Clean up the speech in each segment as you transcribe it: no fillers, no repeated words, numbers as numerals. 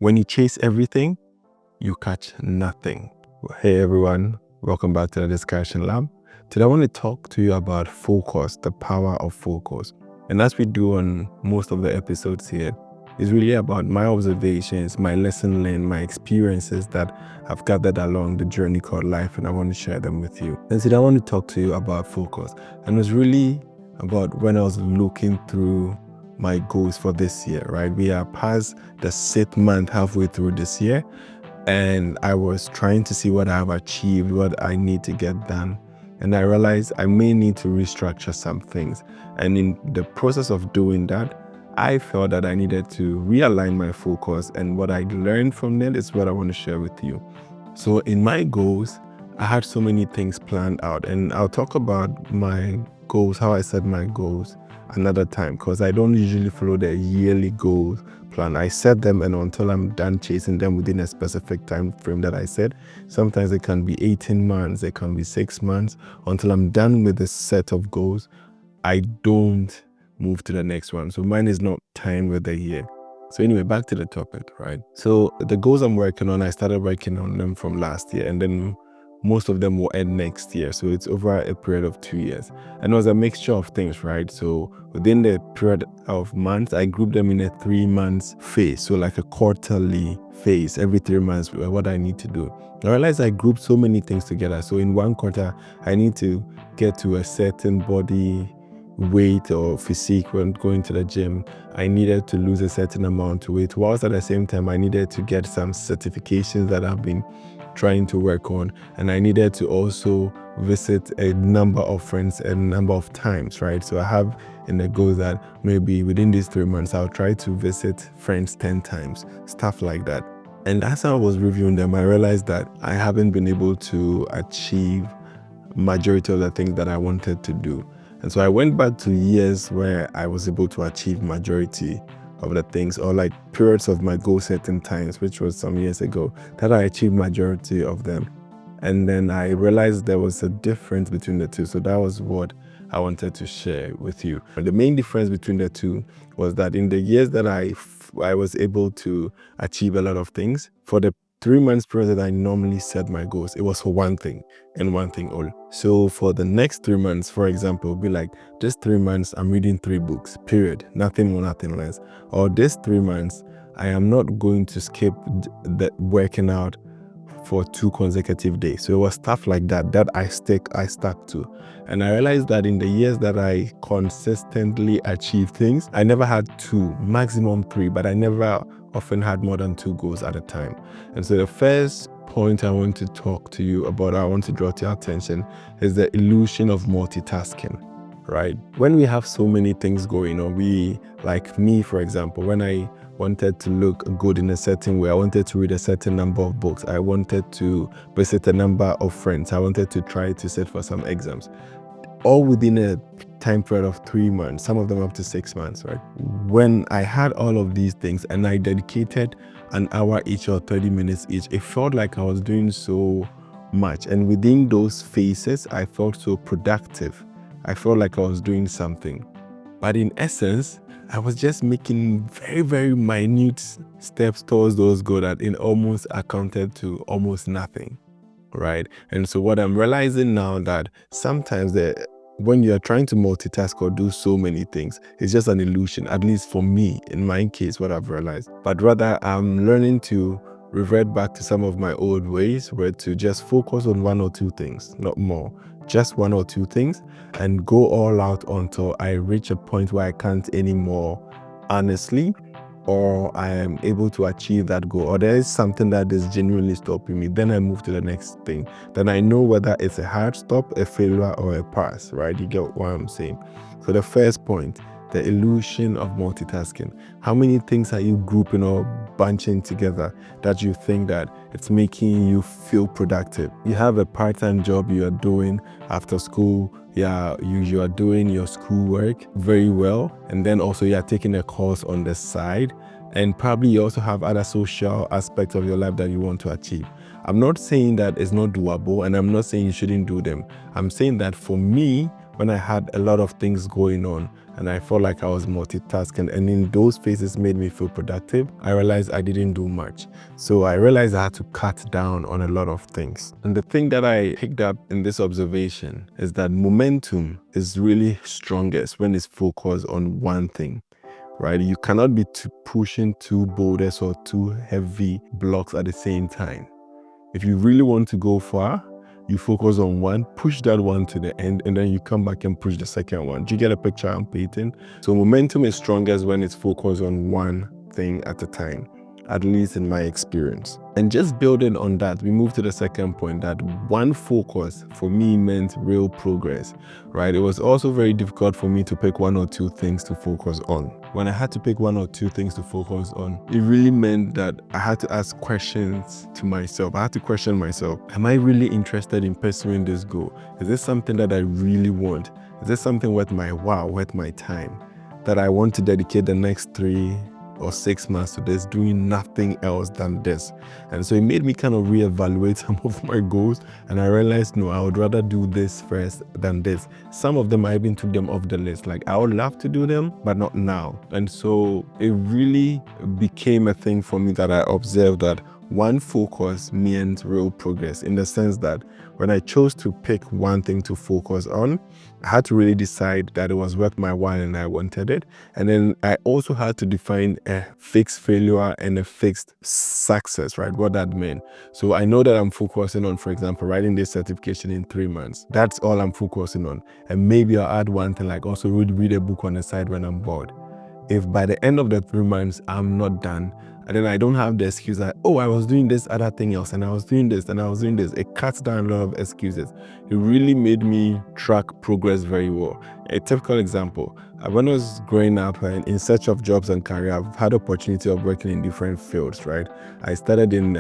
When you chase everything, you catch nothing. Hey everyone, welcome back to the Discussion Lab. Today I want to talk to you about focus, the power of focus. And as we do on most of the episodes here, it's really about my observations, my lesson learned, my experiences that I've gathered along the journey called life, and I want to share them with you. And today I want to talk to you about focus. And it's really about when I was looking through my goals for this year, right? We are past the 6th month, halfway through this year, and I was trying to see what I have achieved, what I need to get done. And I realized I may need to restructure some things. And in the process of doing that, I felt that I needed to realign my focus. And what I learned from that is what I want to share with you. So in my goals, I had so many things planned out. And I'll talk about my goals, how I set my goals another time, because I don't usually follow the yearly goals plan. I set them, and until I'm done chasing them within a specific time frame that I set, sometimes it can be 18 months, it can be 6 months. Until I'm done with this set of goals, I don't move to the next one. So mine is not timed with the year. So anyway, back to the topic, right? So the goals I'm working on, I started working on them from last year, and then most of them will end next year. So it's over a period of 2 years. And it was a mixture of things, right? So within the period of months, I grouped them in a 3-month phase. So like a quarterly phase, every 3 months, what I need to do. I realized I grouped so many things together. So in one quarter, I need to get to a certain body weight or physique when going to the gym. I needed to lose a certain amount of weight, whilst at the same time I needed to get some certifications that I've been trying to work on, and I needed to also visit a number of friends a number of times, right? So I have in the goal that maybe within these 3 months I'll try to visit friends 10 times, stuff like that. And as I was reviewing them, I realized that I haven't been able to achieve majority of the things that I wanted to do. And so I went back to years where I was able to achieve majority of the things, or like periods of my goal setting times, which was some years ago, that I achieved majority of them. And then I realized there was a difference between the two. So that was what I wanted to share with you. And the main difference between the two was that in the years that I was able to achieve a lot of things, for the 3 months period that I normally set my goals, it was for one thing and one thing only. So for the next 3 months, for example, it'll be like, this 3 months, I'm reading 3 books, period. Nothing more, nothing less. Or this 3 months, I am not going to skip the working out for 2 consecutive days. So it was stuff like that I stuck to. And I realized that in the years that I consistently achieved things, I never had 2, maximum 3, but I never often had more than 2 goals at a time. And so the first point I want to talk to you about, I want to draw to your attention, is the illusion of multitasking, right? When we have so many things going on, like me, for example, when I wanted to look good in a certain way, I wanted to read a certain number of books, I wanted to visit a number of friends, I wanted to try to sit for some exams, all within a time period of 3 months, some of them up to 6 months, right? When I had all of these things and I dedicated an hour each or 30 minutes each, it felt like I was doing so much. And within those phases, I felt so productive. I felt like I was doing something. But in essence, I was just making very, very minute steps towards those goals that it almost accounted to almost nothing, right? And so what I'm realizing now, that sometimes when you're trying to multitask or do so many things, it's just an illusion, at least for me, in my case, what I've realized. But rather, I'm learning to revert back to some of my old ways, where to just focus on 1 or 2 things, not more, just 1 or 2 things, and go all out until I reach a point where I can't anymore, honestly, or I am able to achieve that goal, or there is something that is genuinely stopping me. Then I move to the next thing. Then I know whether it's a hard stop, a failure, or a pass, right? You get what I'm saying? So the first point, the illusion of multitasking. How many things are you grouping or bunching together that you think that it's making you feel productive? You have a part-time job you are doing after school. Yeah, you are doing your schoolwork very well, and then also you are taking a course on the side, and probably you also have other social aspects of your life that you want to achieve. I'm not saying that it's not doable, and I'm not saying you shouldn't do them. I'm saying that for me, when I had a lot of things going on and I felt like I was multitasking, and in those phases made me feel productive, I realized I didn't do much. So I realized I had to cut down on a lot of things. And the thing that I picked up in this observation is that momentum is really strongest when it's focused on one thing. Right? You cannot be pushing two boulders or two heavy blocks at the same time. If you really want to go far, you focus on one, push that one to the end, and then you come back and push the second one. Do you get a picture I'm painting? So momentum is strongest when it's focused on one thing at a time, at least in my experience. And just building on that, we move to the second point, that one focus for me meant real progress, right? It was also very difficult for me to pick one or two things to focus on. When I had to pick one or two things to focus on, it really meant that I had to ask questions to myself. I had to question myself. Am I really interested in pursuing this goal? Is this something that I really want? Is this something worth my worth my time? That I want to dedicate the next 3 or 6 months to this, doing nothing else than this. And so it made me kind of reevaluate some of my goals, and I realized, no, I would rather do this first than this. Some of them I even took them off the list. Like, I would love to do them, but not now. And so it really became a thing for me that I observed that one focus meant real progress, in the sense that when I chose to pick one thing to focus on, I had to really decide that it was worth my while and I wanted it. And then I also had to define a fixed failure and a fixed success, right? What that meant. So I know that I'm focusing on, for example, writing this certification in 3 months. That's all I'm focusing on. And maybe I'll add one thing, like also read a book on the side when I'm bored. If by the end of the 3 months I'm not done, and then I don't have the excuse that, oh, I was doing this other thing else, and I was doing this, and I was doing this. It cuts down a lot of excuses. It really made me track progress very well. A typical example, when I was growing up and in search of jobs and career, I've had opportunity of working in different fields, right? I started in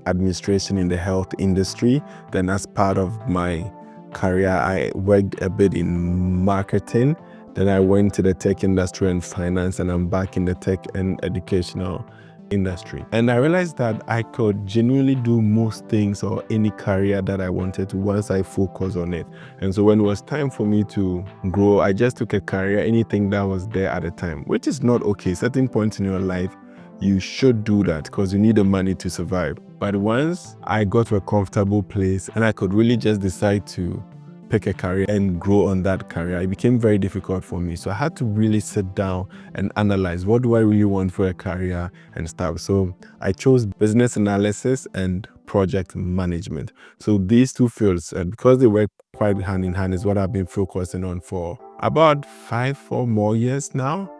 administration in the health industry. Then as part of my career, I worked a bit in marketing. Then I went to the tech industry and finance, and I'm back in the tech and educational industry. And I realized that I could genuinely do most things or any career that I wanted to once I focus on it. And so when it was time for me to grow, I just took a career, anything that was there at the time, which is not okay. Certain points in your life, you should do that because you need the money to survive. But once I got to a comfortable place and I could really just decide to pick a career and grow on that career, it became very difficult for me. So I had to really sit down and analyze, what do I really want for a career and stuff. So I chose business analysis and project management. So these two fields, and because they work quite hand in hand, is what I've been focusing on for about 5 or more years now.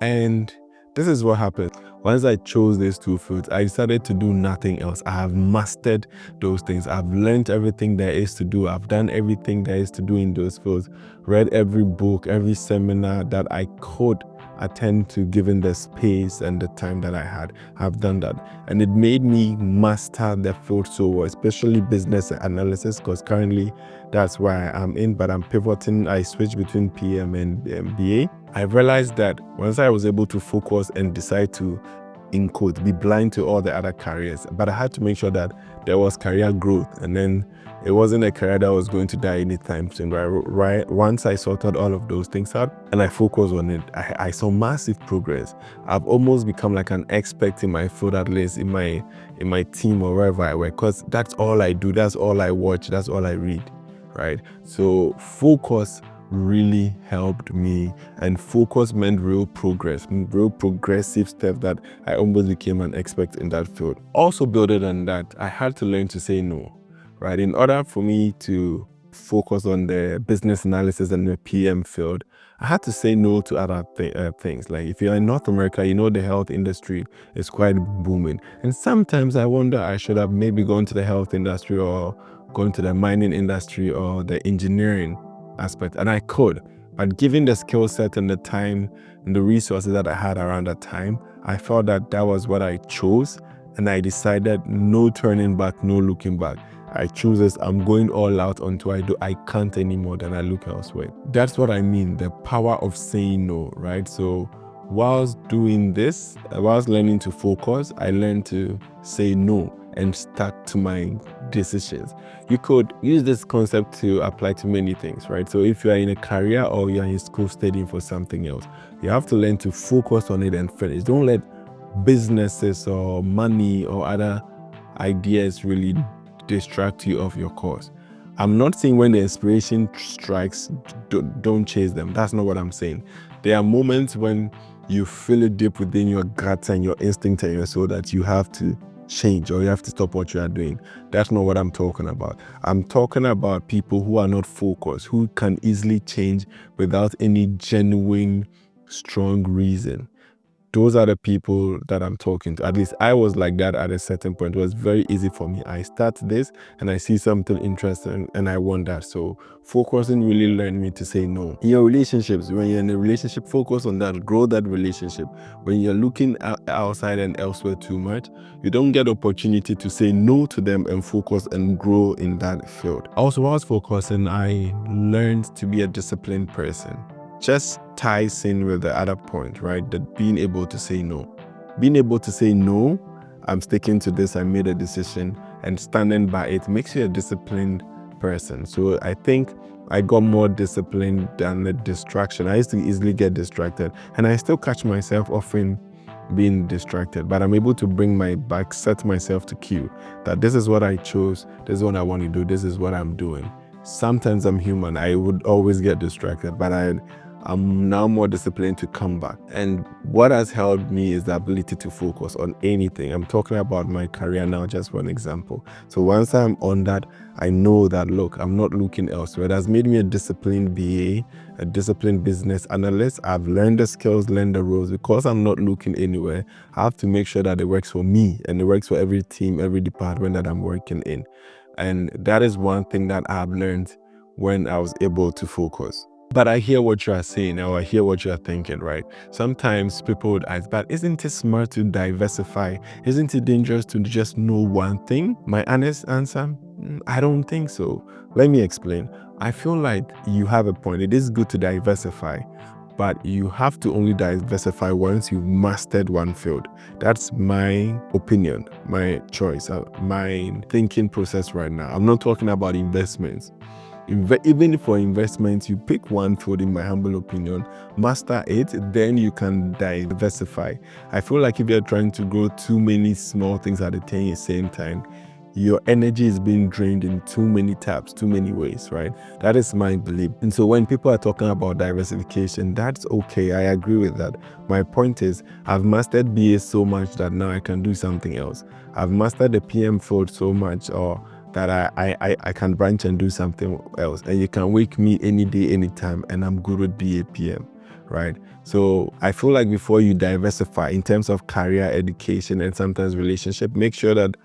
And this is what happened. Once I chose these two fields, I decided to do nothing else. I have mastered those things. I've learned everything there is to do. I've done everything there is to do in those fields. Read every book, every seminar that I could attend to, given the space and the time that I had. I've done that. And it made me master the field so well, especially business analysis, because currently that's where I am in, but I'm pivoting. I switch between PM and BA. I realized that once I was able to focus and decide to, in quotes, be blind to all the other careers, but I had to make sure that there was career growth, and then it wasn't a career that was going to die anytime soon, right? Once I sorted all of those things out and I focused on it, I saw massive progress. I've almost become like an expert in my field, at least in my team or wherever I work, because that's all I do, that's all I watch, that's all I read, right? So focus really helped me, and focus meant real progress, real progressive steps that I almost became an expert in that field. Also building on that, I had to learn to say no, right? In order for me to focus on the business analysis and the PM field, I had to say no to other things. Like if you're in North America, you know the health industry is quite booming. And sometimes I wonder I should have maybe gone to the health industry or gone to the mining industry or the engineering aspect, and I could, but given the skill set and the time and the resources that I had around that time, I felt that that was what I chose, and I decided no turning back, no looking back. I choose this, I'm going all out until I can't anymore, then I look elsewhere. That's what I mean, the power of saying no, right? So whilst doing this, whilst learning to focus, I learned to say no and stuck to my decisions. You could use this concept to apply to many things, right? So if you are in a career or you're in school studying for something else, you have to learn to focus on it and finish. Don't let businesses or money or other ideas really distract you off your course. I'm not saying when the inspiration strikes, don't chase them. That's not what I'm saying. There are moments when you feel it deep within your guts and your instinct and your soul that you have to change or you have to stop what you are doing. That's not what I'm talking about. I'm talking about people who are not focused, who can easily change without any genuine, strong reason. Those are the people that I'm talking to. At least I was like that at a certain point. It was very easy for me. I start this and I see something interesting and I want that. So focusing really learned me to say no. In your relationships, when you're in a relationship, focus on that, grow that relationship. When you're looking outside and elsewhere too much, you don't get opportunity to say no to them and focus and grow in that field. Also, while I was focusing, I learned to be a disciplined person. Just ties in with the other point, right? That being able to say no. Being able to say no, I'm sticking to this, I made a decision, and standing by it makes you a disciplined person. So I think I got more disciplined than the distraction. I used to easily get distracted, and I still catch myself often being distracted, but I'm able to bring my back, set myself to cue that this is what I chose, this is what I want to do, this is what I'm doing. Sometimes I'm human, I would always get distracted, but I'm now more disciplined to come back. And what has helped me is the ability to focus on anything. I'm talking about my career now, just one example. So once I'm on that, I know that, look, I'm not looking elsewhere. It has made me a disciplined BA, a disciplined business analyst. I've learned the skills, learned the roles. Because I'm not looking anywhere, I have to make sure that it works for me and it works for every team, every department that I'm working in. And that is one thing that I've learned when I was able to focus. But I hear what you are saying, or I hear what you are thinking, right? Sometimes people would ask, but isn't it smart to diversify? Isn't it dangerous to just know one thing? My honest answer, I don't think so. Let me explain. I feel like you have a point. It is good to diversify, but you have to only diversify once you've mastered one field. That's my opinion, my choice, my thinking process right now. I'm not talking about investments. Even for investments, you pick one field, in my humble opinion, master it, then you can diversify. I feel like if you're trying to grow too many small things at the same time, your energy is being drained in too many taps, too many ways, right? That is my belief. And so when people are talking about diversification, that's okay. I agree with that. My point is, I've mastered BA so much that now I can do something else. I've mastered the PM field so much, or that I can branch and do something else. And you can wake me any day, anytime, and I'm good with BAPM, right? So I feel like before you diversify in terms of career, education, and sometimes relationship, make sure that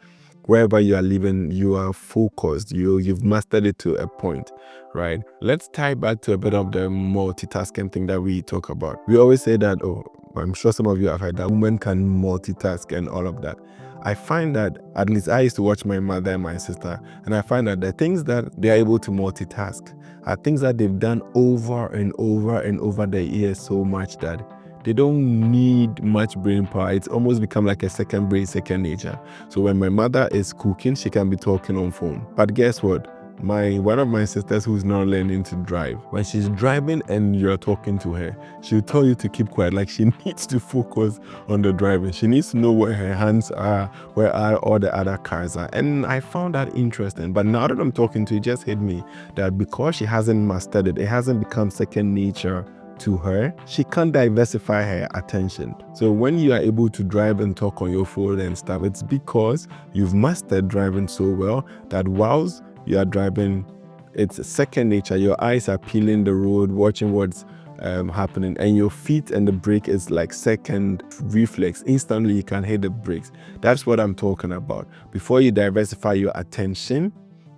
wherever you are living, you are focused. You've mastered it to a point, right? Let's tie back to a bit of the multitasking thing that we talk about. We always say that, oh, I'm sure some of you have heard that women can multitask and all of that. I find that, at least I used to watch my mother and my sister, and I find that the things that they are able to multitask are things that they've done over and over and over the years so much that they don't need much brain power. It's almost become like a second brain, second nature. So when my mother is cooking, she can be talking on phone. But guess what? One of my sisters who's now learning to drive, when she's driving and you're talking to her, she'll tell you to keep quiet. Like, she needs to focus on the driving. She needs to know where her hands are, where are all the other cars are. And I found that interesting. But now that I'm talking to you, it just hit me that because she hasn't mastered it, it hasn't become second nature to her, she can't diversify her attention. So when you are able to drive and talk on your phone and stuff, it's because you've mastered driving so well that whilst you are driving, it's second nature. Your eyes are peeling the road, watching what's happening, and your feet and the brake is like second reflex. Instantly you can hit the brakes. That's what I'm talking about. Before you diversify your attention,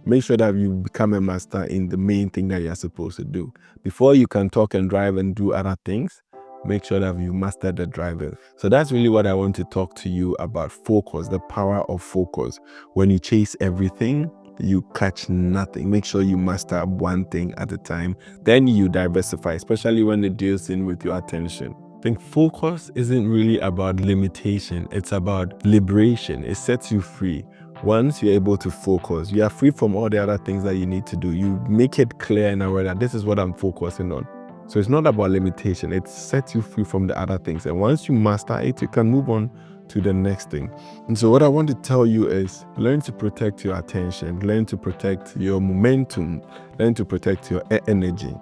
make sure that you become a master in the main thing that you're supposed to do. Before you can talk and drive and do other things, make sure that you master the driving. So that's really what I want to talk to you about. Focus, the power of focus. When you chase everything, you catch nothing. Make sure you master one thing at a time. Then you diversify, especially when it deals in with your attention. I think focus isn't really about limitation. It's about liberation. It sets you free. Once you're able to focus, you are free from all the other things that you need to do. You make it clear in a way that this is what I'm focusing on. So it's not about limitation. It sets you free from the other things. And once you master it, you can move on to the next thing. And so what I want to tell you is learn to protect your attention, learn to protect your momentum, learn to protect your energy.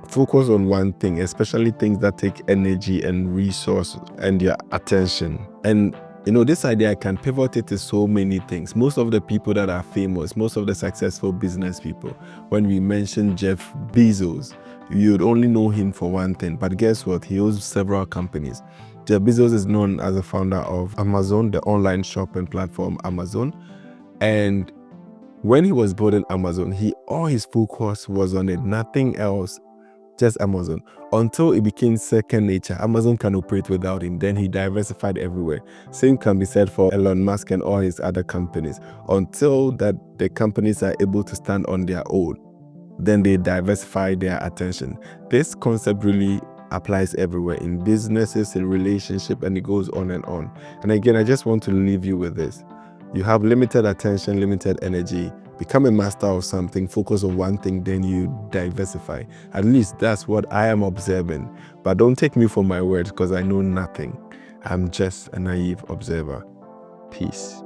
Focus on one thing, especially things that take energy and resource and your attention. And this idea can pivot it to so many things. Most of the people that are famous, most of the successful business people, when we mention Jeff Bezos, you'd only know him for one thing. But guess what? He owns several companies. Jeff Bezos is known as the founder of Amazon, the online shopping platform Amazon. And when he was building Amazon, all his focus was on it, nothing else, just Amazon. Until it became second nature, Amazon can operate without him. Then he diversified everywhere. Same can be said for Elon Musk and all his other companies. Until that the companies are able to stand on their own, then they diversify their attention. This concept really applies everywhere, in businesses, in relationship, and it goes on and on. And again, I just want to leave you with this. You have limited attention, limited energy. Become a master of something, focus on one thing, then you diversify. At least that's what I am observing. But don't take me for my words, because I know nothing. I'm just a naive observer. Peace.